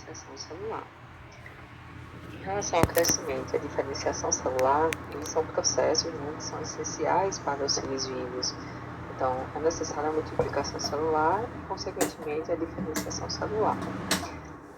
diferenciação celular. Em relação ao crescimento e à diferenciação celular, eles são processos, né, que são essenciais para os seres vivos. Então, é necessária a multiplicação celular e, consequentemente, a diferenciação celular.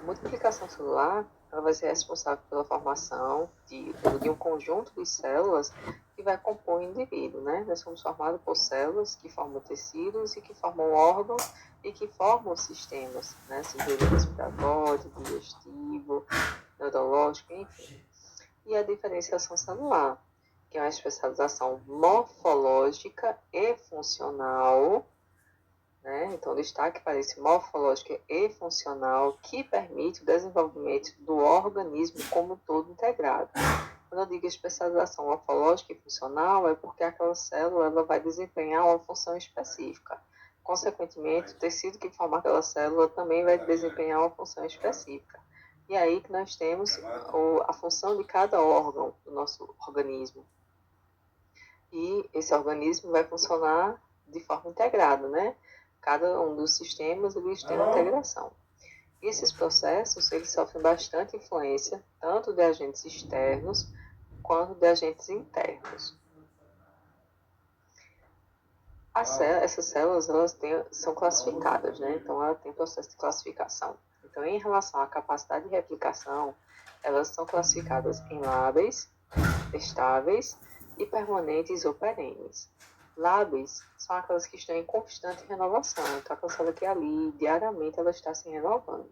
A multiplicação celular ela vai ser responsável pela formação de um conjunto de células que vai compor o indivíduo, né? Nós somos formados por células que formam tecidos e que formam órgãos e que formam sistemas, né? Sistema respiratório, digestivo, neurológico, enfim. E a diferenciação celular, que é uma especialização morfológica e funcional, né? Então, destaque para esse morfológico e funcional que permite o desenvolvimento do organismo como um todo integrado. Quando eu digo especialização morfológica e funcional, é porque aquela célula ela vai desempenhar uma função específica. Consequentemente, o tecido que forma aquela célula também vai desempenhar uma função específica. E aí que nós temos a função de cada órgão do nosso organismo. E esse organismo vai funcionar de forma integrada, né? Cada um dos sistemas eles têm uma integração. E esses processos eles sofrem bastante influência tanto de agentes externos quanto de agentes internos. Essas células são classificadas, né? Então ela tem processo de classificação. Então, em relação à capacidade de replicação, elas são classificadas em lábeis, estáveis e permanentes ou perenes. Lábeis são aquelas que estão em constante renovação, então aquela célula que ali, diariamente, ela está se renovando.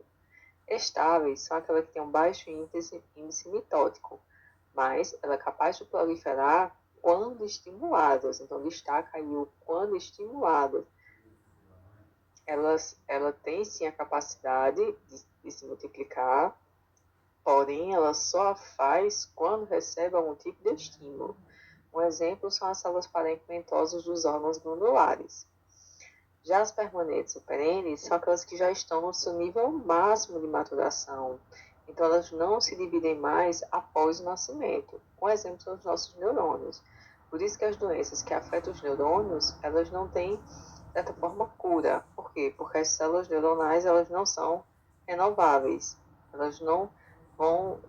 Estáveis são aquelas que têm um baixo índice mitótico, mas ela é capaz de proliferar quando estimuladas. Então, destaca aí o quando estimuladas. Ela tem sim a capacidade de se multiplicar, porém ela só faz quando recebe algum tipo de estímulo. Um exemplo são as células parenquimatosas dos órgãos glandulares. Já as permanentes ou perenes são aquelas que já estão no seu nível máximo de maturação. Então, elas não se dividem mais após o nascimento. Um exemplo são os nossos neurônios. Por isso que as doenças que afetam os neurônios, elas não têm, de certa forma, cura. Por quê? Porque as células neuronais, elas não são renováveis. Elas não vão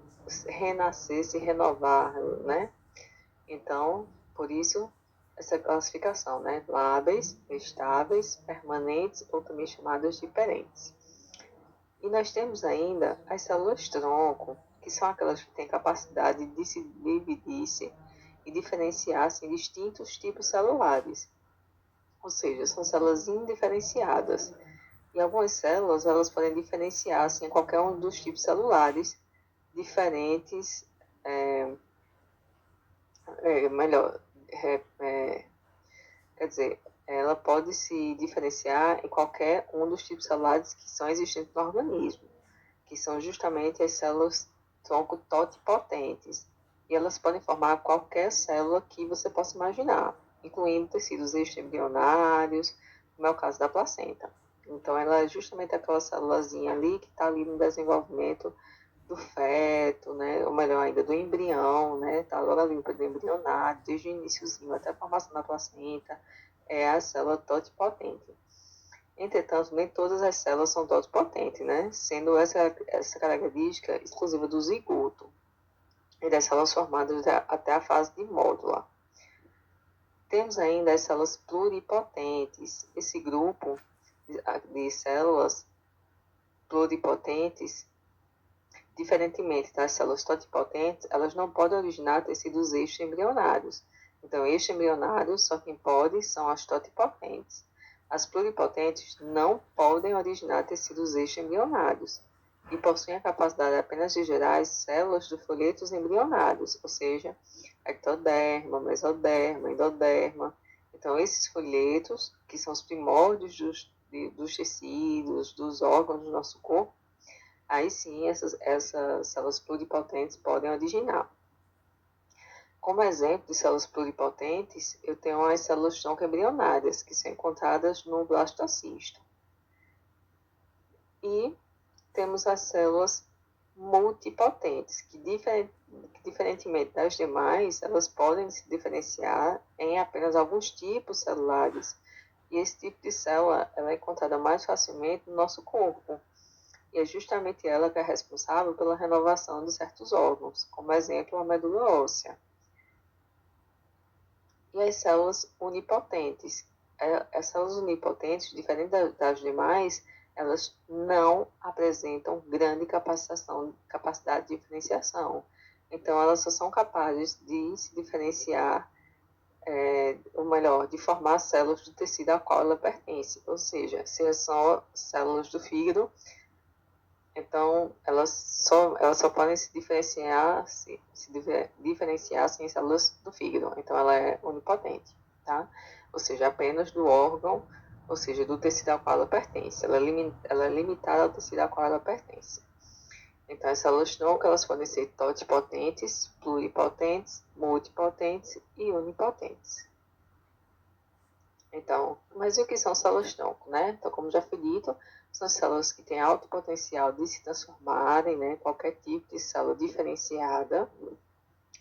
renascer, se renovar, né? Então, por isso, essa classificação, né? Lábeis, estáveis, permanentes ou também chamadas de perentes. E nós temos ainda as células-tronco, que são aquelas que têm capacidade de se dividir-se e diferenciar-se em distintos tipos celulares. Ou seja, são células indiferenciadas. E algumas células, elas podem diferenciar-se em qualquer um dos tipos celulares diferentes, melhor, quer dizer, ela pode se diferenciar em qualquer um dos tipos celulares que são existentes no organismo, que são justamente as células tronco totipotentes. E elas podem formar qualquer célula que você possa imaginar, incluindo tecidos extraembrionários, como é o caso da placenta. Então, ela é justamente aquela célulazinha ali que está ali no desenvolvimento do feto, né? Ou melhor ainda, do embrião, né? Está logo ali do embrionário, desde o iníciozinho até a formação da placenta, é a célula totipotente. Entretanto, nem todas as células são totipotentes, né? Sendo essa característica exclusiva do zigoto e das células formadas até a fase de módula. Temos ainda as células pluripotentes. Esse grupo de células pluripotentes, diferentemente das células totipotentes, elas não podem originar tecidos extraembrionários. Então, extraembrionários, só quem pode são as totipotentes. As pluripotentes não podem originar tecidos extraembrionários e possuem a capacidade apenas de gerar as células dos folhetos embrionários, ou seja, ectoderma, mesoderma, endoderma. Então, esses folhetos, que são os primórdios dos tecidos, dos órgãos do nosso corpo, aí sim essas células pluripotentes podem originar. Como exemplo de células pluripotentes, eu tenho as células tronco embrionárias, que são encontradas no blastocisto. E temos as células multipotentes, que diferentemente das demais, elas podem se diferenciar em apenas alguns tipos celulares. E esse tipo de célula ela é encontrada mais facilmente no nosso corpo. E é justamente ela que é responsável pela renovação de certos órgãos, como exemplo a medula óssea. E as células unipotentes. As células unipotentes, diferente das demais, elas não apresentam grande capacidade de diferenciação. Então, elas só são capazes de se diferenciar, ou melhor, de formar células do tecido ao qual ela pertence. Ou seja, se são células do fígado, então elas só podem se diferenciar em células do fígado. Então, ela é onipotente, tá? Ou seja, apenas do órgão, ou seja, do tecido ao qual ela pertence. Ela é limitada ao tecido ao qual ela pertence. Então, as células tronco, elas podem ser totipotentes, pluripotentes, multipotentes e unipotentes. Então, mas e o que são células tronco, né? Então, como já foi dito, são células que têm alto potencial de se transformarem, né? Qualquer tipo de célula diferenciada,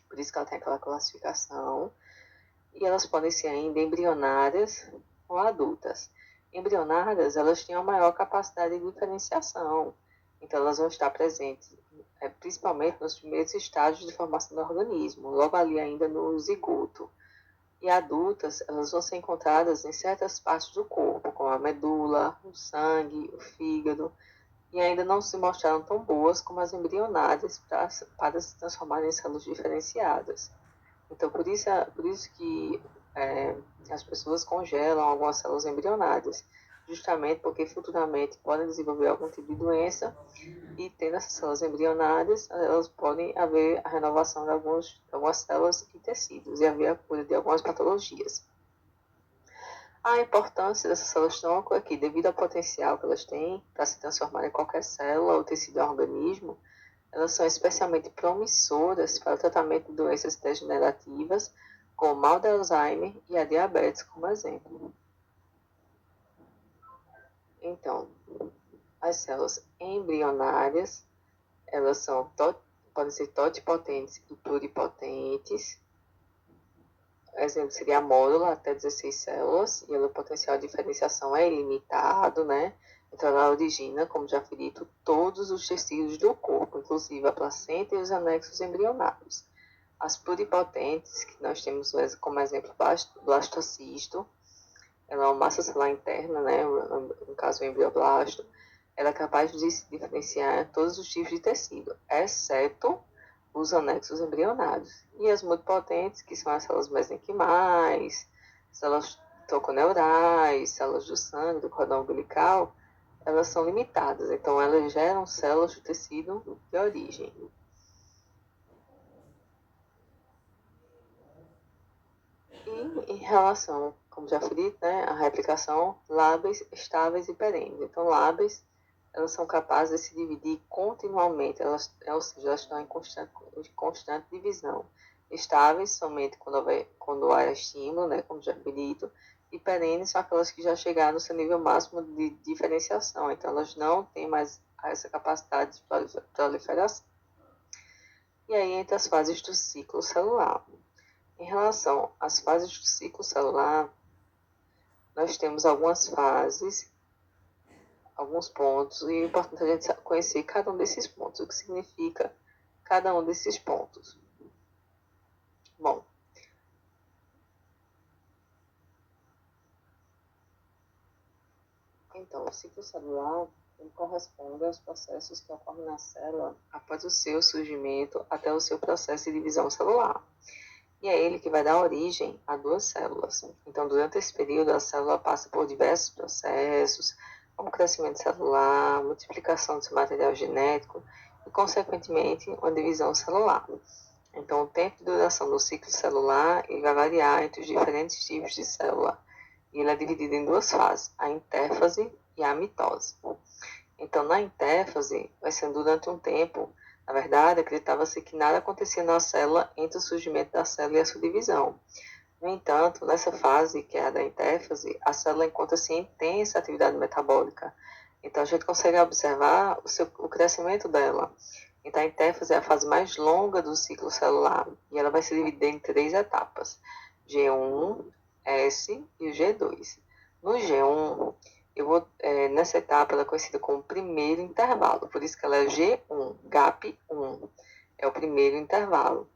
por isso que ela tem aquela classificação. E elas podem ser ainda embrionárias ou adultas. Embrionárias, elas têm a maior capacidade de diferenciação. Então, elas vão estar presentes, principalmente nos primeiros estágios de formação do organismo, logo ali ainda no zigoto. E adultas, elas vão ser encontradas em certas partes do corpo, como a medula, o sangue, o fígado, e ainda não se mostraram tão boas como as embrionárias para se transformarem em células diferenciadas. Então, por isso que as pessoas congelam algumas células embrionárias, justamente porque futuramente podem desenvolver algum tipo de doença e tendo essas células embrionárias, elas podem haver a renovação de algumas células e tecidos e haver a cura de algumas patologias. A importância dessas células tronco é que, devido ao potencial que elas têm para se transformar em qualquer célula ou tecido do organismo, elas são especialmente promissoras para o tratamento de doenças degenerativas, como o mal de Alzheimer e a diabetes, como exemplo. Então, as células embrionárias, elas podem ser totipotentes e pluripotentes. Exemplo seria a módula, até 16 células, e o potencial de diferenciação é ilimitado, né? Então, ela origina, como já fui dito, todos os tecidos do corpo, inclusive a placenta e os anexos embrionários. As pluripotentes, que nós temos como exemplo o blastocisto, ela é uma massa celular interna, né? No caso, o embrioblasto, ela é capaz de se diferenciar todos os tipos de tecido, exceto os anexos embrionários. E as multipotentes, que são as células mesenquimais, células toconeurais, células do sangue, do cordão umbilical, elas são limitadas, então elas geram células do tecido de origem. E em relação, como já falei, né, à replicação, lábeis estáveis e perenes. Então, lábeis, elas são capazes de se dividir continuamente, ou seja, elas estão em constante divisão. Estáveis somente quando há estímulo, né, como já foi dito, e perenes são aquelas que já chegaram no seu nível máximo de diferenciação, então elas não têm mais essa capacidade de proliferação. E aí, entre as fases do ciclo celular. Em relação às fases do ciclo celular, nós temos algumas fases, alguns pontos, e é importante a gente conhecer cada um desses pontos, o que significa cada um desses pontos. Bom, então, o ciclo celular ele corresponde aos processos que ocorrem na célula após o seu surgimento até o seu processo de divisão celular. E é ele que vai dar origem a duas células. Então, durante esse período, a célula passa por diversos processos, como crescimento celular, multiplicação do seu material genético e, consequentemente, uma divisão celular. Então, o tempo de duração do ciclo celular ele vai variar entre os diferentes tipos de célula. E ele é dividido em duas fases, a intérfase e a mitose. Então, na intérfase, vai ser durante um tempo. Na verdade, acreditava-se que nada acontecia na célula entre o surgimento da célula e a sua divisão. No entanto, nessa fase, que é a da intérfase, a célula encontra-se em intensa atividade metabólica. Então, a gente consegue observar o crescimento dela. Então, a intérfase é a fase mais longa do ciclo celular e ela vai se dividir em 3 etapas, G1, S e o G2. No G1, nessa etapa ela é conhecida como primeiro intervalo, por isso que ela é G1, GAP1, é o primeiro intervalo.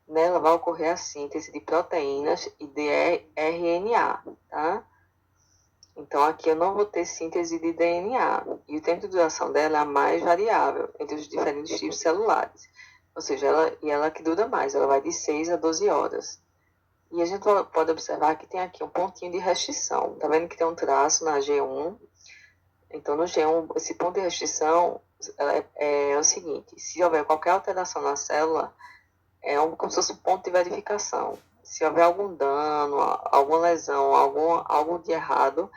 Nela vai ocorrer a síntese de proteínas e de RNA, tá? Então, aqui eu não vou ter síntese de DNA, e o tempo de duração dela é a mais variável entre os diferentes tipos celulares, ou seja, ela que dura mais, ela vai de 6 a 12 horas. E a gente pode observar que tem aqui um pontinho de restrição, tá vendo que tem um traço na G1? Então, no G1, esse ponto de restrição é o seguinte: se houver qualquer alteração na célula, como se fosse um ponto de verificação. Se houver algum dano, alguma lesão, algo de errado,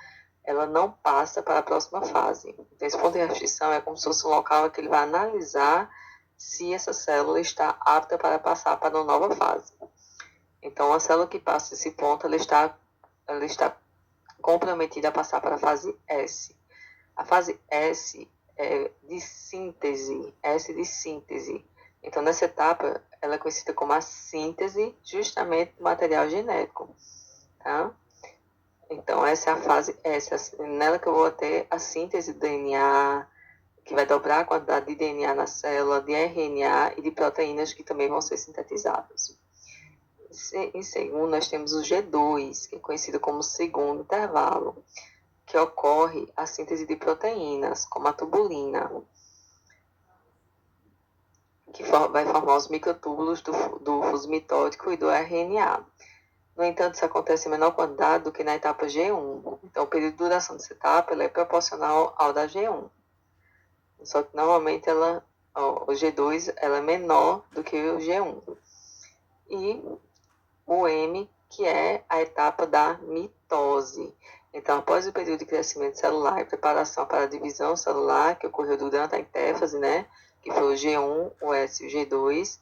ela não passa para a próxima fase. Então, esse ponto de restrição é como se fosse um local que ele vai analisar se essa célula está apta para passar para uma nova fase. Então, a célula que passa esse ponto, ela está comprometida a passar para a fase S. A fase S é de síntese, S de síntese. Então, nessa etapa, ela é conhecida como a síntese justamente do material genético, tá? Então, essa é a fase S, nela que eu vou ter a síntese do DNA, que vai dobrar a quantidade de DNA na célula, de RNA e de proteínas que também vão ser sintetizadas. Em segundo, nós temos o G2, que é conhecido como segundo intervalo, que ocorre a síntese de proteínas, como a tubulina, que vai formar os microtúbulos do fuso mitótico e do RNA. No entanto, isso acontece em menor quantidade do que na etapa G1. Então, o período de duração dessa etapa é proporcional ao da G1. Só que, normalmente, o G2 ela é menor do que o G1. E o M, que é a etapa da mitose. Então, após o período de crescimento celular e preparação para a divisão celular, que ocorreu durante a intéfase, né, que foi o G1, o S e o G2,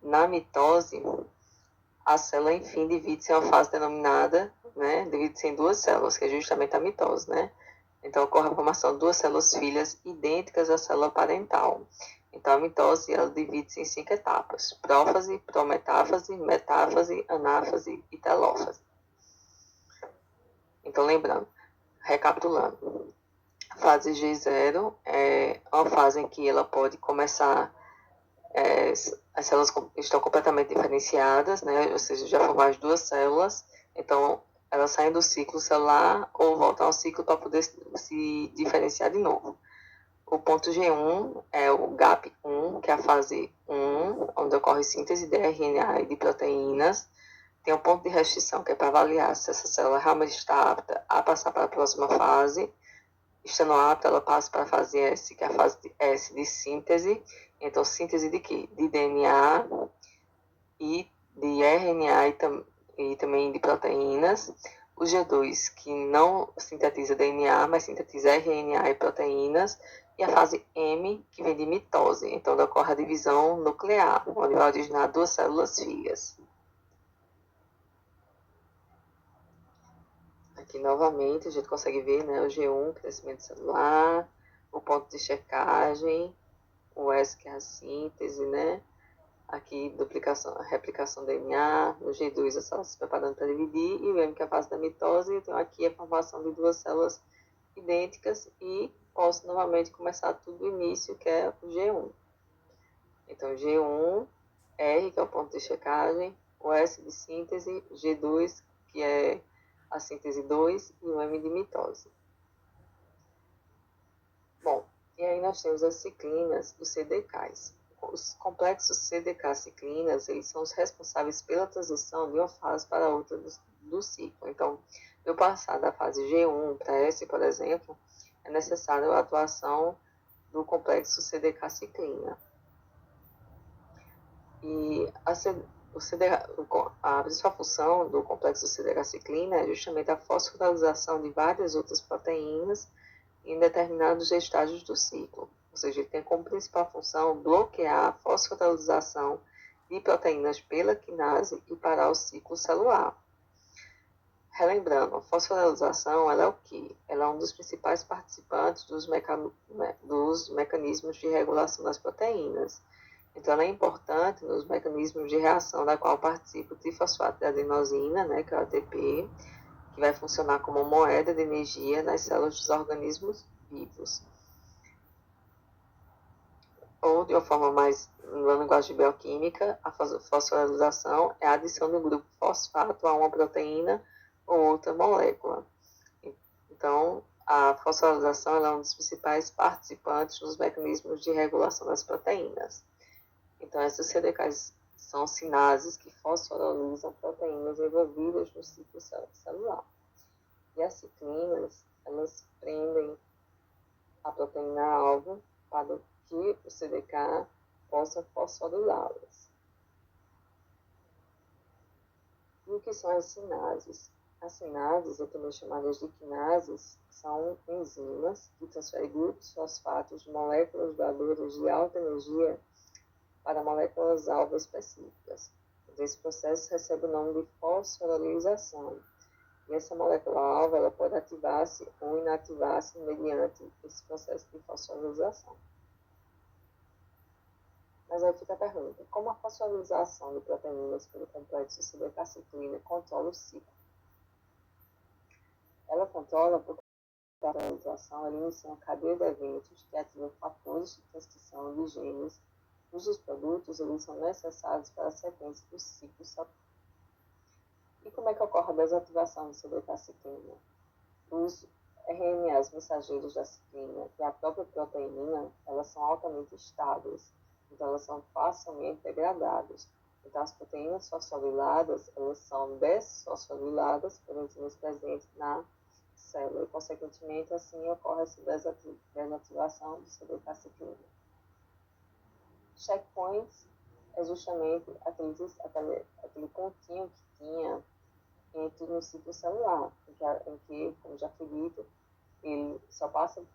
na mitose, a célula, enfim, divide-se em uma fase denominada, né, divide-se em duas células, que é justamente a mitose, né? Então, ocorre a formação de duas células filhas idênticas à célula parental. Então, a mitose, ela divide-se em 5 etapas: prófase, prometáfase, metáfase, anáfase e telófase. Então, lembrando, recapitulando, a fase G0 é uma fase em que ela pode começar, as células estão completamente diferenciadas, né? Ou seja, já formaram as duas células, então elas saem do ciclo celular ou voltam ao ciclo para poder se diferenciar de novo. O ponto G1 é o GAP1, que é a fase 1, onde ocorre síntese de RNA e de proteínas. Tem um ponto de restrição, que é para avaliar se essa célula realmente está apta a passar para a próxima fase. Estando apta, ela passa para a fase S, que é a fase S de síntese. Então, síntese de quê? De DNA e de RNA e também de proteínas. O G2, que não sintetiza DNA, mas sintetiza RNA e proteínas. E a fase M, que vem de mitose. Então, ocorre a divisão nuclear, onde vai originar duas células filhas. Aqui, novamente, a gente consegue ver, né, o G1, crescimento celular, o ponto de checagem, o S, que é a síntese, né? Aqui, duplicação, replicação do DNA, no G2 a célula se preparando para dividir, e o M, que é a fase da mitose. Então, aqui a formação de duas células idênticas e posso novamente começar tudo do início, que é o G1. Então, G1, R, que é o ponto de checagem, o S de síntese, G2, que é a síntese 2, e o M de mitose. Bom, e aí nós temos as ciclinas dos CDKs. Os complexos CDK-ciclinas, eles são os responsáveis pela transição de uma fase para outra do ciclo. Então, eu passar da fase G1 para S, por exemplo, é necessário a atuação do complexo CDK-ciclina. E a principal função do complexo CDK-ciclina é justamente a fosforilação de várias outras proteínas em determinados estágios do ciclo. Ou seja, ele tem como principal função bloquear a fosforilação de proteínas pela quinase e parar o ciclo celular. Relembrando, a fosforilação ela é o quê? Ela é um dos principais participantes dos mecanismos de regulação das proteínas. Então, ela é importante nos mecanismos de reação da qual participa o trifosfato de adenosina, né, que é o ATP, que vai funcionar como moeda de energia nas células dos organismos vivos. Ou, de uma forma mais na linguagem bioquímica, a fosforilação é a adição de um grupo fosfato a uma proteína ou outra molécula. Então, a fosforilação é um dos principais participantes nos mecanismos de regulação das proteínas. Então, essas CDKs são sinases que fosforilizam proteínas envolvidas no ciclo celular. E as ciclinas, elas prendem a proteína-alvo para que o CDK possa fosforilá-las. E o que são as sinases? As sinases, ou também chamadas de quinases, são enzimas que transferem grupos fosfatos de moléculas doadoras de alta energia para moléculas-alvo específicas. Esse processo recebe o nome de fosforilização. E essa molécula-alvo ela pode ativar-se ou inativar-se mediante esse processo de fosforilização. Mas aí fica a pergunta, como a fosforilação de proteínas pelo complexo CDK-ciclina controla o ciclo? Ela controla porque a fosforilação inicia uma cadeia de eventos que ativam fatores de transcrição de genes, cujos produtos eles são necessários para a sequência do ciclo celular. E como é que ocorre a desativação do CDK-ciclina? Os RNAs mensageiros da ciclina e a própria proteína, elas são altamente estáveis. Então, elas são facilmente degradadas. Então, as proteínas fosforiladas, elas são desfosforiladas por enzimas presentes na célula. E, consequentemente, assim ocorre essa desativação do CDK-ciclina. Checkpoints é justamente aquele pontinho que tinha entre no ciclo celular, em que, como já foi dito,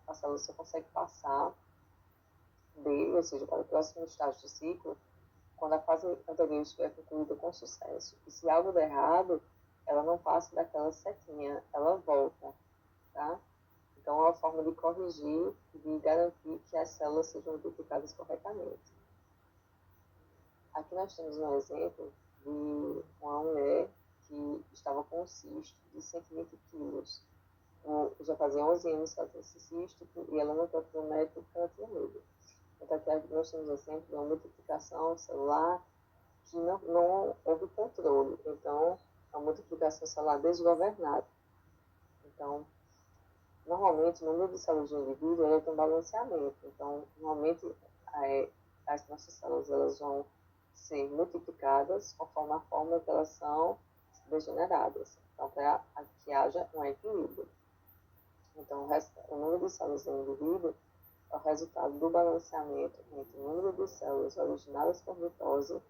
a célula só consegue passar dele, ou seja, para o próximo estágio do ciclo, quando a fase anterior estiver concluída com sucesso. E se algo der errado, ela não passa daquela setinha, ela volta, tá? Então, é uma forma de corrigir e de garantir que as células sejam multiplicadas corretamente. Aqui nós temos um exemplo de uma mulher que estava com um cisto de 120 quilos. Já fazia 11 anos que ela tinha esse cisto e ela não procurou o médico porque ela tinha medo. Então, aqui nós temos exemplo de uma multiplicação celular que não houve controle. Então, a multiplicação celular desgovernada. Então, normalmente, no número de células do indivíduo, ela tem um balanceamento. Então, normalmente, as nossas células elas vão ser multiplicadas conforme a forma que elas são degeneradas. Então, para que haja um equilíbrio. Então, o número de células do indivíduo é o resultado do balanceamento entre o número de células originadas por mitose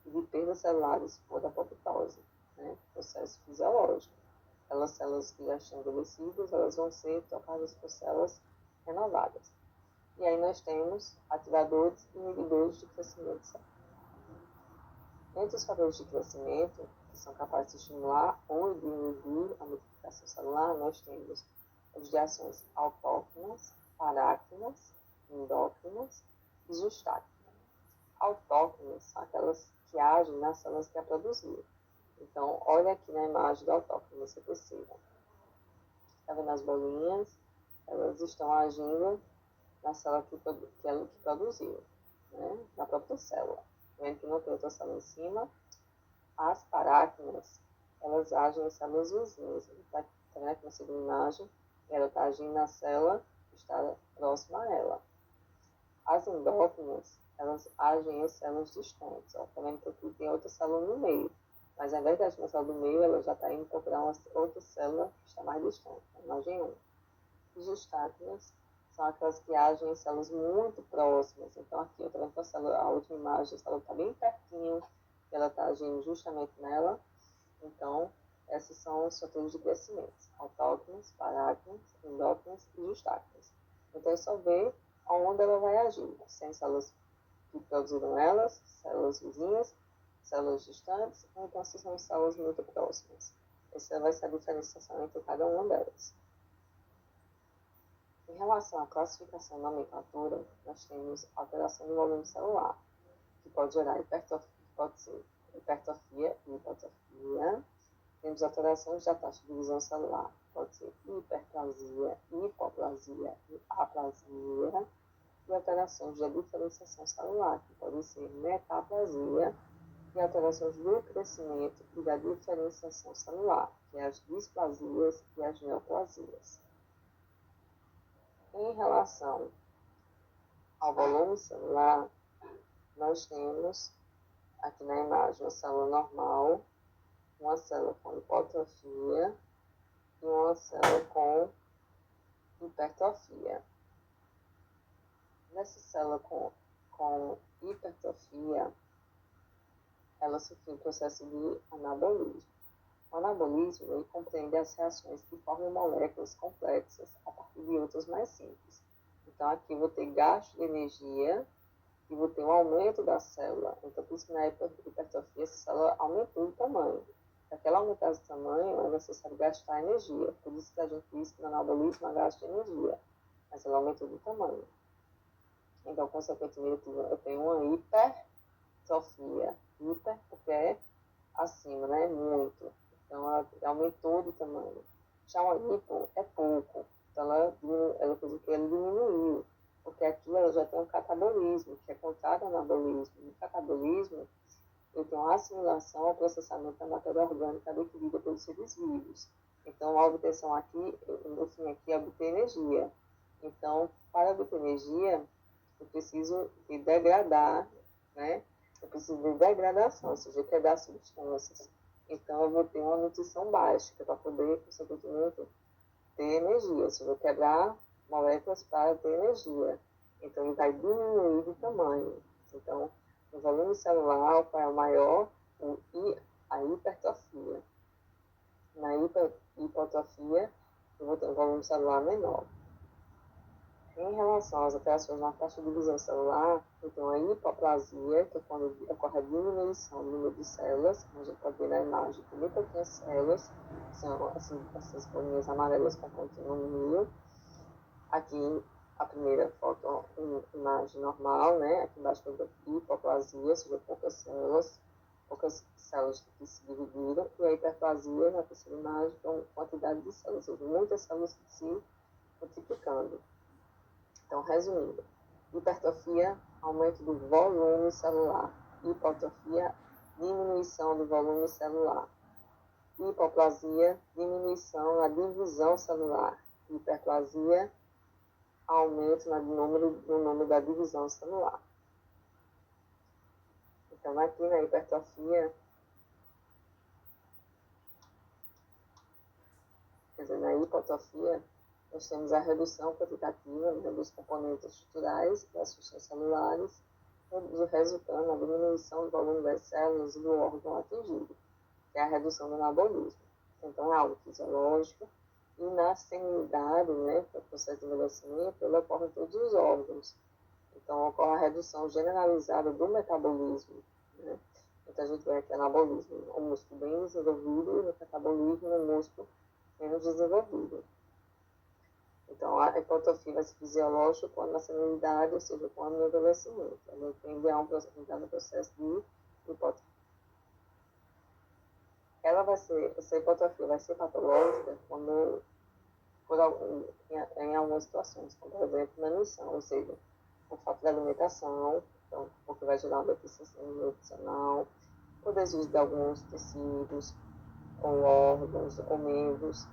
e de perdas celulares por apoptose, né? Processo fisiológico. Aquelas células que já estão envelhecidas, elas vão ser trocadas por células renovadas. E aí nós temos ativadores e inibidores de crescimento celular. Entre os fatores de crescimento, que são capazes de estimular ou de inibir a multiplicação celular, nós temos as de ações autóctonas, paráctonas, endócrinas e justáctonas. Autóctonas são aquelas que agem nas células que a produziram. Então, olha aqui na imagem do autóctono, você perceba. Está vendo as bolinhas? Elas estão agindo na célula que produziu, né? Na própria célula. Vendo que não tem outra célula em cima. As paráctonas, elas agem em células vizinhas. Está vendo aqui na segunda imagem? Ela está agindo na célula que está próxima a ela. As endócrinas, elas agem em células distantes. Está vendo que aqui tem outra célula no meio. Mas, ao invés de uma célula do meio, ela já está indo procurar uma outra célula que está mais distante. Imagem 1. Os justáctonas são aquelas que agem em células muito próximas. Então, aqui, eu estou vendo que a célula, a última imagem, a célula está bem pertinho, e ela está agindo justamente nela. Então, esses são os fatores de crescimento: autóctonas, paráctonas, endócrinas e justáctonas. Então, é só ver aonde ela vai agir. Se em células que produziram elas, células vizinhas, células distantes, ou então se são células muito próximas. Essa vai ser a diferenciação entre cada uma delas. Em relação à classificação e nomenclatura, nós temos alteração do volume celular, que pode gerar hipertrofia e hipotrofia, dentro temos alterações da taxa de divisão celular. Pode ser hiperplasia, hipoplasia e aplasia. E alterações da diferenciação celular, que podem ser metaplasia, e alterações do crescimento e da diferenciação celular, que é as displasias e as neoplasias. Em relação ao volume celular, nós temos aqui na imagem uma célula normal, uma célula com hipotrofia e uma célula com hipertrofia. Nessa célula com hipertrofia, ela sofre um processo de anabolismo. O anabolismo ele compreende as reações que formam moléculas complexas a partir de outras mais simples. Então, aqui eu vou ter gasto de energia e vou ter um aumento da célula. Então, por isso que na hipertrofia, essa célula aumentou de tamanho. Para que ela aumentasse de tamanho, é necessário gastar energia. Por isso que a gente diz que no anabolismo há gasto de energia. Mas ela aumentou de tamanho. Então, consequentemente, eu tenho uma hipertrofia. Hiper, porque é acima, né? Muito. Então, ela aumentou de tamanho. Já uma hipo é pouco. Então, ela fez que ele diminuiu. Porque aqui ela já tem um catabolismo, que é contrário ao anabolismo. No catabolismo, ele tem uma assimilação ao processamento da matéria orgânica adquirida pelos seres vivos. Então, a obtenção aqui, no fim aqui, é obter energia. Então, para obter energia, eu preciso de degradar, né? Eu preciso de degradação, ou seja, quebrar substâncias. Então, eu vou ter uma nutrição básica para poder, consequentemente, ter energia. Ou seja, eu vou quebrar moléculas para ter energia. Então, ele vai diminuir de tamanho. Então, o volume celular, qual é o maior? A hipertrofia. Na hipotrofia, eu vou ter um volume celular menor. Em relação às alterações na taxa de divisão celular, eu tenho a hipoplasia, que é quando ocorre a diminuição do número de células, como a gente pode ver na imagem, tem bem pouquinhas células, são essas bolinhas amarelas com pontinho no meio. Aqui, a primeira foto, imagem normal, né? Aqui embaixo tem a hipoplasia, ou seja, poucas células que se dividiram, e a hiperplasia, na terceira imagem, com quantidade de células, ou seja, muitas células se multiplicando. Então, resumindo, hipertrofia, aumento do volume celular. Hipotrofia, diminuição do volume celular. Hipoplasia, diminuição na divisão celular. Hiperplasia, aumento no número da divisão celular. Então, aqui na hipertrofia, quer dizer, na hipotrofia, nós temos a redução quantitativa, né, dos componentes estruturais das substâncias celulares, resultando na diminuição do volume das células e do órgão atingido, que é a redução do anabolismo. Então, é algo fisiológico, e na senilidade, né, o processo de envelhecimento, ele ocorre em todos os órgãos. Então, ocorre a redução generalizada do metabolismo, né? Então, a gente vê aqui anabolismo, o músculo bem desenvolvido, e o metabolismo no músculo menos desenvolvido. Então, a hipotrofia vai ser fisiológica quando na senilidade, ou seja, quando no envelhecimento. A gente tende a entrar no processo de hipotrofia. Essa hipotrofia vai ser patológica quando, em algumas situações, como por exemplo, na nutrição, ou seja, por falta de alimentação, então, porque vai gerar uma deficiência nutricional, por desvio de alguns tecidos, ou órgãos, ou membros.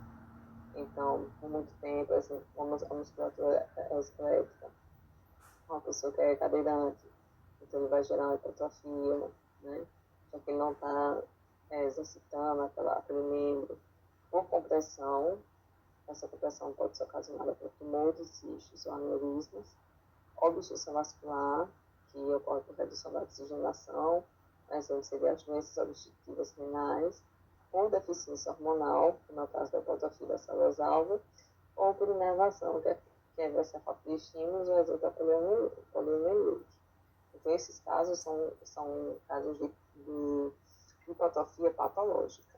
Então, por muito tempo, assim, a musculatura esquelética, uma pessoa que é cadeirante, então ele vai gerar uma hipotrofia, né? Já que ele não está exercitando aquele membro por compressão. Essa compressão pode ser ocasionada por tumores, cistos ou aneurismas, obstrução vascular, que ocorre por redução da oxigenação, mas seriam as doenças obstrutivas renais, por deficiência hormonal, como é o caso da hipotrofia das células-alvo, ou por inervação, que vai ser a falta de estímulos ou resulta poliomielite. Então, esses casos são casos de hipotrofia patológica.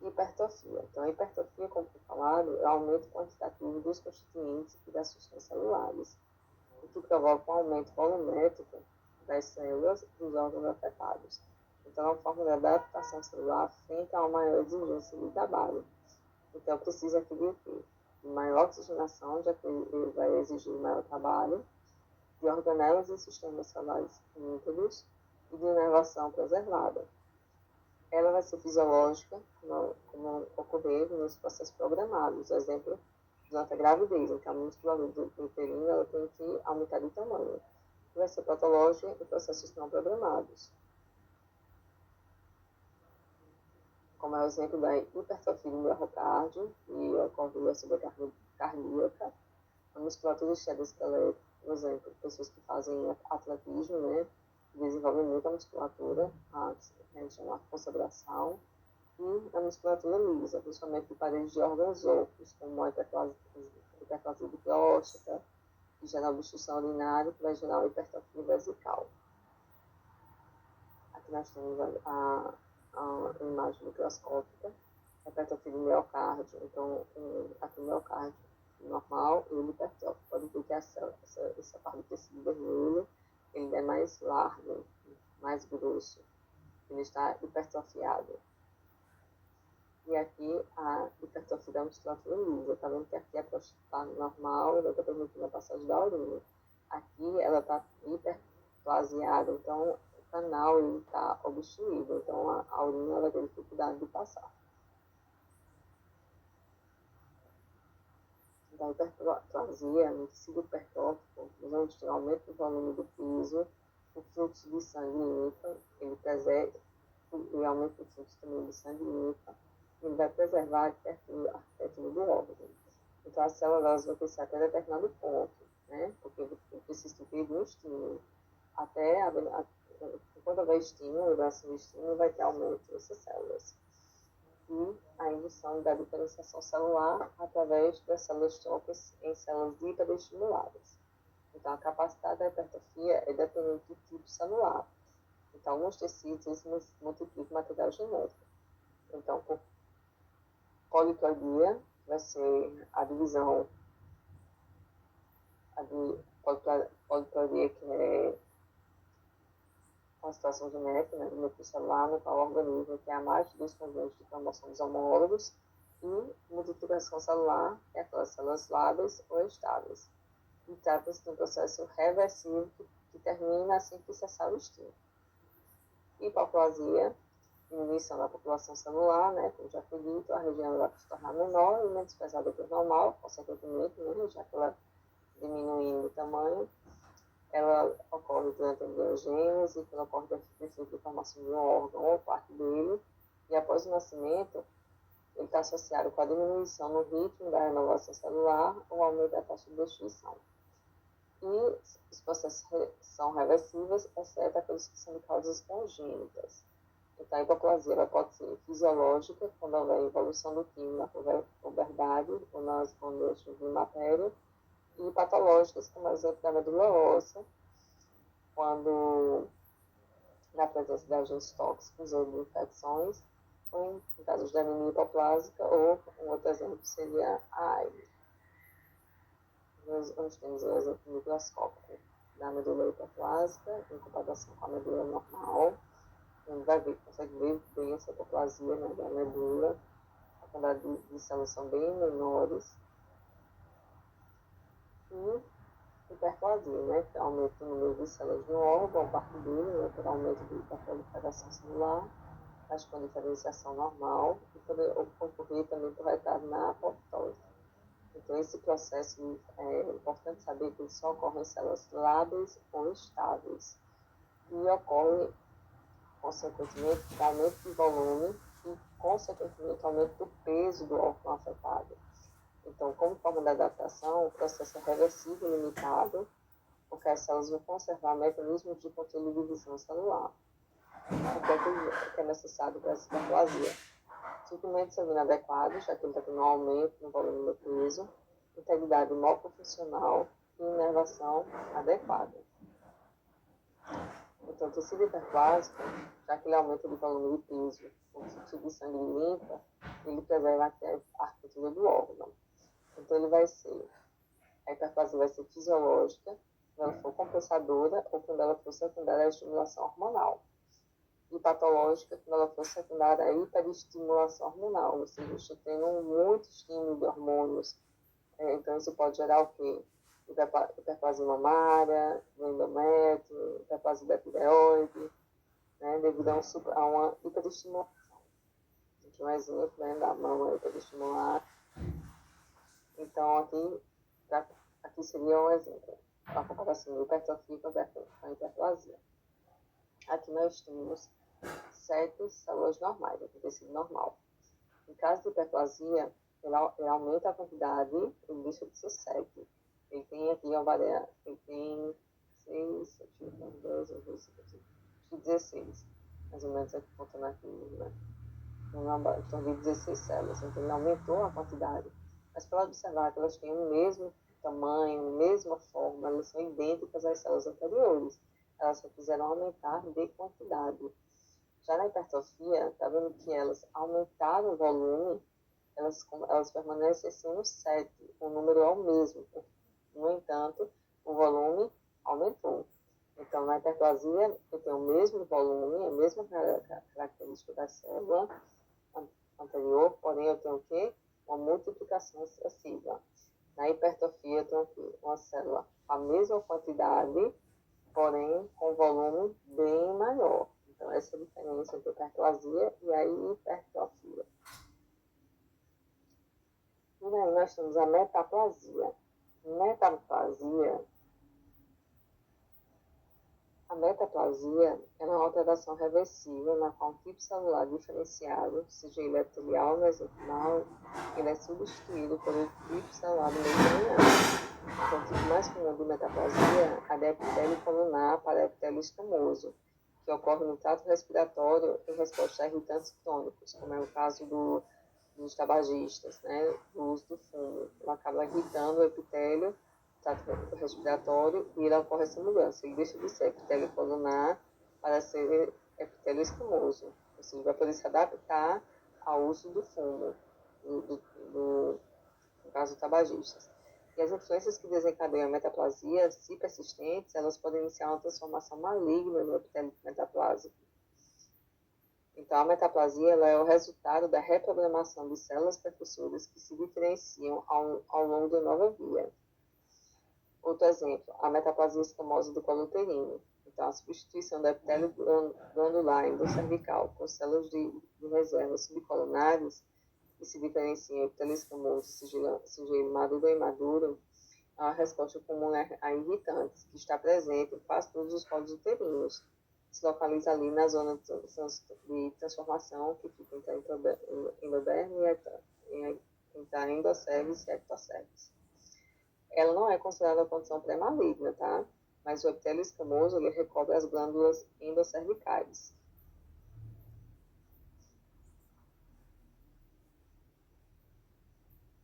Hipertrofia. Então, a hipertrofia, como foi falado, é o aumento quantitativo dos constituintes e das substâncias celulares, o que provoca um aumento volumétrico das células dos órgãos afetados. Então, é uma forma de adaptação celular frente a uma maior exigência de trabalho. Então, precisa aqui de quê? De maior oxigenação, já que ele vai exigir maior trabalho, de organelas e sistemas celulares íntegros e de inervação preservada. Ela vai ser fisiológica, como ocorrer nos processos programados. Exemplo, durante a gravidez, então a musculatura uterina ela tem que aumentar de tamanho. Vai ser patológica em processos não programados. Como é o exemplo da hipertrofia do miocárdio, que ocorre na sobrecarga cardíaca, a musculatura externa esquelética, por exemplo, pessoas que fazem atletismo, né, desenvolvem muito a musculatura, a gente chama a força braçal, e a musculatura lisa, principalmente de paredes de órgãos ocos, como a hiperplasia de próstata, que gera obstrução urinária, que vai gerar uma hipertrofia vesical. Aqui nós temos a imagem microscópica, a hipertrofia do miocárdio. Então, aqui o miocárdio normal, ele hipertrofa. Pode ver que essa parte do tecido vermelho, ele é mais largo, mais grosso. Ele está hipertrofiado. E aqui a hipertrofia da musculatura lisa. Está vendo que aqui a próstata está normal, ela está permitindo a passagem da urina. Aqui ela está hiperplasiada, então o canal está obstruído, então a urina vai ter dificuldade de passar. Da hiperplasia, no tecido hipertrófico, nós vamos ter um aumento do volume do piso, o fluxo de sangue limpa, ele preserva, e aumenta o fluxo também de sangue limpa, ele vai preservar a arquitetura do órgão. Então, as células vão crescer até determinado ponto, né? Porque precisa ter um estímulo. Até quando houver estímulo, liberação de estímulo, vai ter aumento dessas células. E a indução da diferenciação celular através das células tronco em células hiperestimuladas. Então, a capacidade da hipertrofia é dependente do tipo celular. Então, alguns tecidos multiplicam material genético. Então, por poliploidia, vai ser a divisão, poliploidia, que é uma situação genética, né, do núcleo celular, no qual o organismo tem a mais de dois conjuntos de cromossomos homólogos, e multiplicação celular, que é aquelas células lábeis ou estáveis. E trata-se de um processo reversível que termina assim que cessar o estímulo. Hipoplasia, diminuição da população celular, né, como já foi dito, a região vai se tornar menor e menos pesada que o normal, consequentemente, né, já que ela diminuindo o tamanho, ela ocorre durante a embriogênese, que ela ocorre defeito de formação de um órgão ou parte dele, e após o nascimento, ele está associado com a diminuição no ritmo da renovação celular ou aumento da taxa de destruição. E os processos são reversíveis, exceto aqueles que são de causas congênitas. Então, a hipoplasia ela pode ser fisiológica, quando houver evolução do timo na puberdade ou nas hormonas de matéria, e patológicas, como o exemplo da medula óssea, quando na presença de agentes tóxicos ou de infecções, ou em casos de anemia hipoplásica, ou um outro exemplo seria a AIDS. Nós temos o exemplo microscópico da medula hipoplásica, em comparação com a medula normal. A gente vai ver, consegue ver bem essa hipoplasia, né, da medula. A quantidade de células são bem menores. E hiperplasia, né, que é aumento do número de células no órgão, parte dele, né, por aumento da proliferação celular, mas com diferenciação normal, e poder ocorrer também por retardo na apoptose. Então, esse processo é importante saber que ele só ocorre em células lábeis ou estáveis, e ocorre, consequentemente, com aumento de volume e, consequentemente, aumento do peso do órgão afetado. Então, como forma de adaptação, o processo é reversível e limitado, porque as células vão conservar mecanismos de controle de divisão celular. O que é necessário para essa hiperplasia? Suplementos são inadequados, já que ele está tendo um aumento no volume do peso, integridade mocofuncional e inervação adequada. Então, o tecido hiperplásico, já que ele aumenta de volume de peso, o fluxo de sangue limpa, ele preserva a arquitetura do órgão. Então, a hiperplasia vai ser fisiológica, quando ela for compensadora ou quando ela for secundária à estimulação hormonal. e patológica quando ela for secundária à hiperestimulação hormonal, ou seja, estou tendo muito estímulo de hormônios. Então, isso pode gerar o quê? Hiperplasia mamária, endométrio, hiperplasia da tireoide, né, devido a uma hiperestimulação. Aqui um exemplo, né, da mama hiperestimular. Então, aqui seria um exemplo, a comparação de hipertrofia com a hiperplasia. Aqui nós temos 7 células normais, aqui tecido normal. Em caso de hiperplasia, ele aumenta a quantidade e deixa de ser 7. Ele tem aqui uma variação, ele tem 6, 7, 8, 9, 10, 11, 12, 16. Mais ou menos aqui, contando aqui, né? Em torno de 16 células. Então, ele aumentou a quantidade. Mas para observar que elas têm o mesmo tamanho, a mesma forma, elas são idênticas às células anteriores. Elas só fizeram aumentar de quantidade. Já na hipertrofia, está vendo que elas aumentaram o volume, elas permanecem sendo 7, o número é o mesmo. No entanto, o volume aumentou. Então, na hiperplasia, eu tenho o mesmo volume, a mesma característica da célula anterior, porém eu tenho o quê? Uma multiplicação excessiva. Na hipertrofia, eu tenho aqui uma célula, a mesma quantidade, porém com volume bem maior. Então, essa é a diferença entre hiperplasia e a hipertrofia. E aí nós temos a metaplasia. A metaplasia é uma alteração reversível na qual um tipo celular diferenciado, seja ele epitelial ou mesenquimal, ele é substituído por um tipo celular do meio biliar. Então, o tipo mais comum de metaplasia é a epitélio colunar para epitélio escamoso, que ocorre no trato respiratório em resposta a irritantes crônicos, como é o caso dos tabagistas, né, do uso do fumo. Ele acaba irritando o epitélio respiratório e ele ocorre essa mudança. Ele deixa de ser epitélio colunar para ser epitélio escamoso. Ou seja, vai poder se adaptar ao uso do fumo, no caso, tabagistas. E as influências que desencadeiam a metaplasia, se persistentes, elas podem iniciar uma transformação maligna no epitélio metaplásico. Então, a metaplasia ela é o resultado da reprogramação de células percussoras que se diferenciam ao longo da nova via. Outro exemplo, a metaplasia escamosa do colo uterino. Então, a substituição do epitélio glandular endocervical com células de reserva subcolunares que se diferenciam em epitélio escamoso, seja ele maduro ou imaduro, é uma resposta comum a irritantes, que está presente em quase todos os colos uterinos. Se localiza ali na zona de transformação que fica entre a endoderme entre a endosservis e a ectosservis. Ela não é considerada uma condição pré-maligna, tá? Mas o epitélio escamoso, ele recobre as glândulas endoscervicais.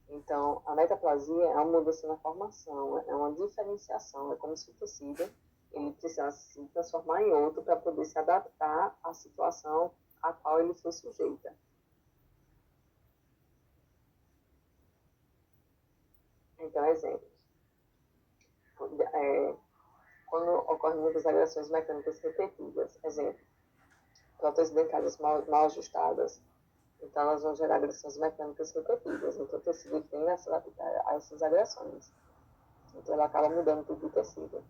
Então, a metaplasia é uma mudança na formação, é uma diferenciação, é como se o tecido ele precisasse se transformar em outro para poder se adaptar à situação a qual ele foi sujeito. Então, exemplos. Quando ocorrem muitas agressões mecânicas repetidas, exemplo, próteses dentárias mal ajustadas, então elas vão gerar agressões mecânicas repetidas, então o tecido tem a se adaptar a essas agressões. Então ela acaba mudando o tipo de tecido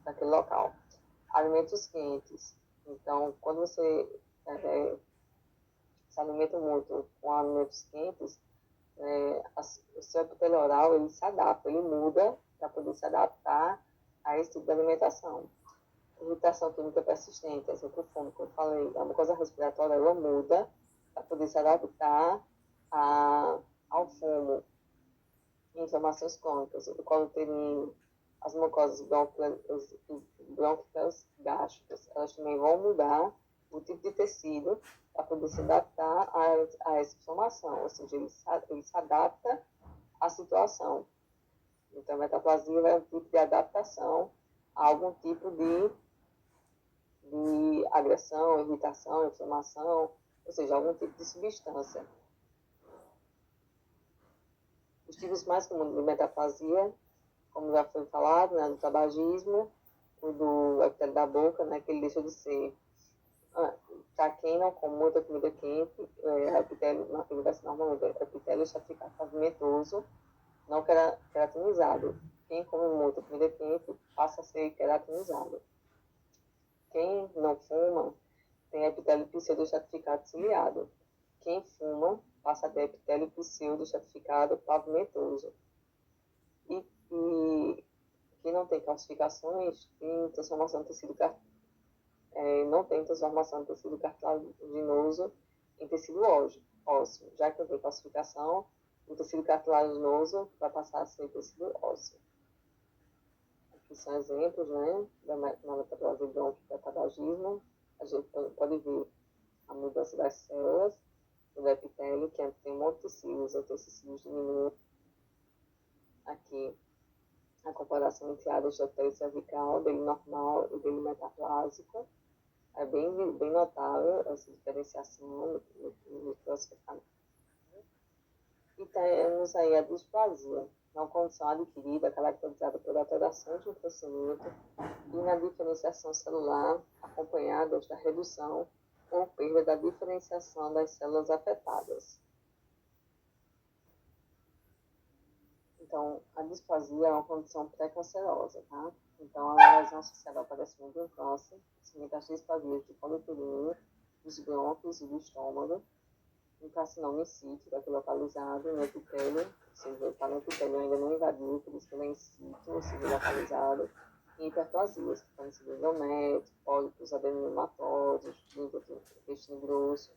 naquele local. Alimentos quentes, então quando você se alimenta muito com alimentos quentes, o seu epitélio oral ele se adapta, ele muda para poder se adaptar a esse tipo de alimentação. Irritação química persistente, exemplo, o fumo, como eu falei, a mucosa respiratória ela muda para poder se adaptar ao fumo. Inflamações crônicas, o colo uterino, as mucosas brônquicas gástricas, elas também vão mudar o tipo de tecido para poder se adaptar a essa inflamação, ou seja, ele se adapta à situação. Então, a metaplasia é um tipo de adaptação a algum tipo de agressão, irritação, inflamação, ou seja, algum tipo de substância. Os tipos mais comuns de metaplasia, como já foi falado, né, do tabagismo, o do epitélio da boca, né, que ele deixa de ser, Para quem não come muita comida quente, epitélio, na comida normalmente é epitélio estratificado pavimentoso, não queratinizado. Quem come muita comida quente passa a ser queratinizado. Quem não fuma tem epitélio pseudo-estratificado ciliado. Quem fuma passa a ter epitélio pseudo-estratificado pavimentoso. E quem não tem calcificações tem transformação de tecido não tem transformação de tecido cartilaginoso em tecido ósseo. Já que não tem calcificação, o tecido cartilaginoso vai passar a ser tecido ósseo. Aqui são exemplos, né, da metaplase brônquica, tabagismo. A gente pode ver a mudança das células do epitélio, que tem um monte de cílios, ou esses cílios diminuem. Aqui, a comparação entre áreas do epitélio cervical, dele normal e dele metaplásico. É bem notável essa diferenciação no classificamento. E temos aí a displasia, uma condição adquirida caracterizada por alterações no crescimento e na diferenciação celular, acompanhadas da redução ou perda da diferenciação das células afetadas. Então, a displasia é uma condição pré-cancerosa, tá? Então, ela é uma lesão associada ao aparecimento de um câncer, principalmente as displasias de polipurina, dos brônquios e do estômago, um carcinoma in situ, daqui localizado no epitélio, ou seja, está no epitélio ainda não invadiu, por isso que ele é in situ, ou seja, localizado, e hiperplasias, que podem ser endométrio, pólipos adenomatosos, intestino grosso.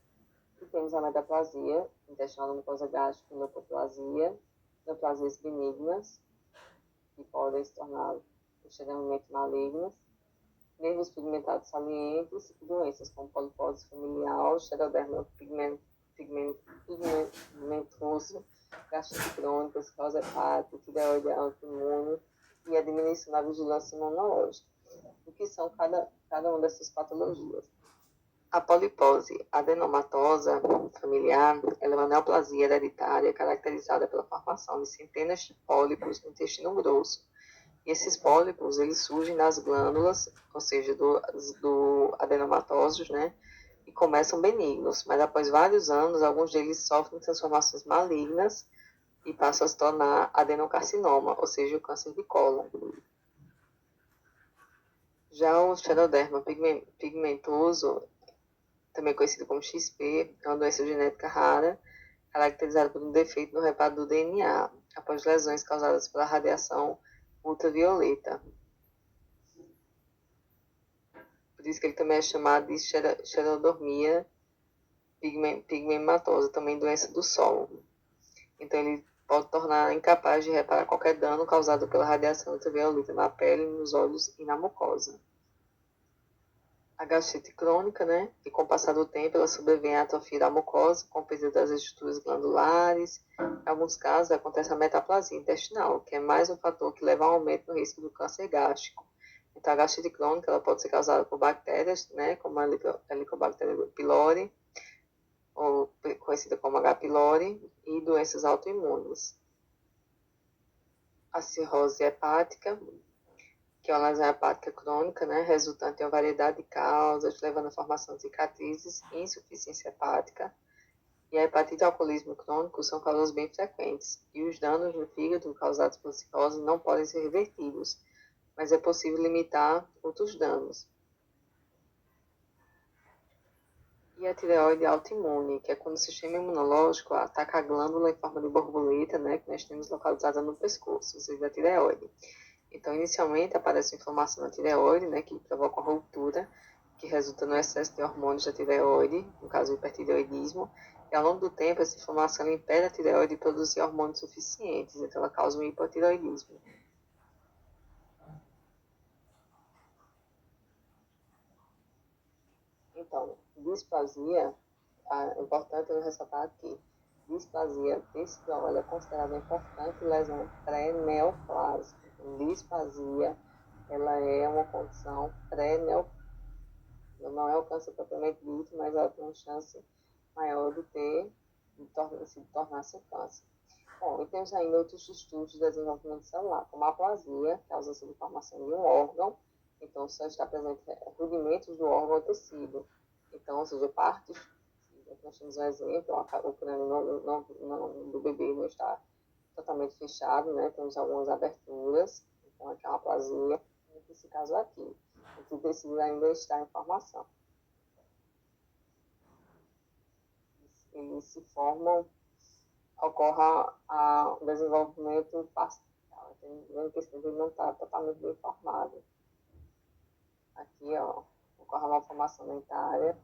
E temos a metaplasia, intestinal da mucosa gástrica, leucoplasia, neoplasias benignas, que podem se tornar posteriormente malignas, nervos pigmentados salientes, doenças como polipose familiar, xeroderma pigmentoso, gastrite crônica, cirrose hepática, tireoide autoimune e a diminuição da vigilância imunológica. O que são cada uma dessas patologias? A polipose adenomatosa familiar ela é uma neoplasia hereditária caracterizada pela formação de centenas de pólipos no intestino grosso. E esses pólipos eles surgem das glândulas, ou seja, do adenomatosos, né? E começam benignos, mas após vários anos, alguns deles sofrem transformações malignas e passam a se tornar adenocarcinoma, ou seja, o câncer de cólon. Já o xeroderma pigmentoso, também conhecido como XP, é uma doença genética rara, caracterizada por um defeito no reparo do DNA, após lesões causadas pela radiação ultravioleta. Por isso que ele também é chamado de xerodermia pigmentosa, também doença do sol. Então, ele pode tornar incapaz de reparar qualquer dano causado pela radiação ultravioleta na pele, nos olhos e na mucosa. A gastrite crônica, né? E com o passar do tempo, ela sobrevém à atrofia da mucosa, com perda das estruturas glandulares. Em alguns casos, acontece a metaplasia intestinal, que é mais um fator que leva a um aumento no risco do câncer gástrico. Então, a gastrite crônica ela pode ser causada por bactérias, né? Como a Helicobacter pylori, ou conhecida como H. pylori, e doenças autoimunes. A cirrose hepática, que é uma lesão hepática crônica, né, resultante de uma variedade de causas, levando à formação de cicatrizes e insuficiência hepática. E a hepatite e o alcoolismo crônico são causas bem frequentes, e os danos no fígado causados pela cirrose não podem ser revertidos, mas é possível limitar outros danos. E a tireoide autoimune, que é quando o sistema imunológico ataca a glândula em forma de borboleta, né, que nós temos localizada no pescoço, ou seja, a tireoide. Então, inicialmente aparece inflamação na tireoide, né, que provoca uma ruptura, que resulta no excesso de hormônios da tireoide, no caso o hipertireoidismo, e ao longo do tempo essa inflamação impede a tireoide de produzir hormônios suficientes, então ela causa um hipotireoidismo. Então, displasia, é importante eu ressaltar aqui, displasia tecidual ela é considerada uma importante lesão pré-neoplásica. Displasia ela é uma condição pré-neoplásica. Não é o câncer propriamente dito, mas ela tem uma chance maior de se tornar-se um câncer. Bom, e temos ainda outros estudos de desenvolvimento celular, como a aplasia, que é a ausência de formação de um órgão, então só está presente rudimentos do órgão ou tecido. Então, ou seja, partes, nós temos um exemplo, o crânio do bebê não está totalmente fechado, né? Temos algumas aberturas, então aqui é uma aplasia, nesse caso aqui, o que precisa ainda está em formação. Eles se formam, ocorre o desenvolvimento parcial, tem questão de não estar totalmente bem formado. Aqui, ó, ocorre uma formação dentária,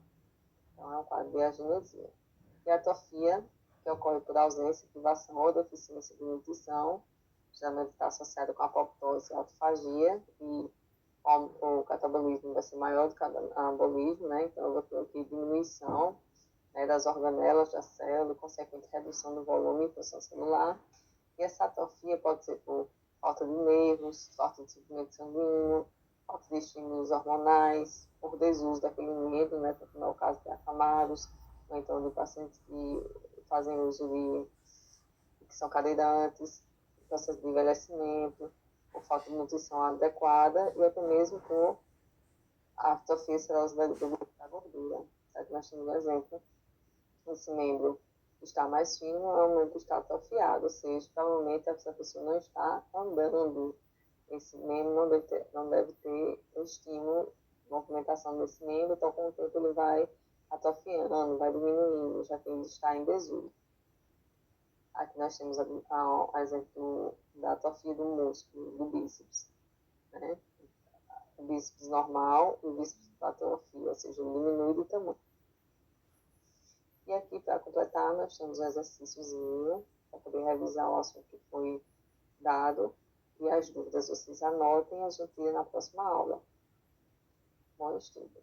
então é um quadro de agenesia. E a atrofia, que ocorre por ausência, privação ou deficiência de nutrição, geralmente está associada com apoptose e autofagia, e o catabolismo vai ser maior do que o anabolismo, né? Então eu vou ter aqui diminuição, né, das organelas da célula, consequente redução do volume e função celular. E essa atrofia pode ser por falta de nervos, falta de suprimento sanguíneo, falta de estímulos hormonais, por desuso daquele nervo, né, como é o caso de acamados, ou então de pacientes que fazem uso que são cadeirantes, processo de envelhecimento, por falta de nutrição adequada, e até mesmo por atrofia celulosa da gordura. Certo? Nós temos um exemplo, esse membro está mais fino, é um membro que está atrofiado, ou seja, provavelmente essa pessoa não está andando. Esse membro não deve ter estímulo, movimentação desse membro, então com o tempo ele vai atrofiando, vai diminuindo, já que ele está em desuso. Aqui nós temos o exemplo da atrofia do músculo, do bíceps, né? O bíceps normal e o bíceps com atrofia, ou seja, diminui de tamanho. E aqui, para completar, nós temos um exercíciozinho para poder revisar o assunto que foi dado. E as dúvidas vocês anotem e a gente tira na próxima aula. Bom estudo!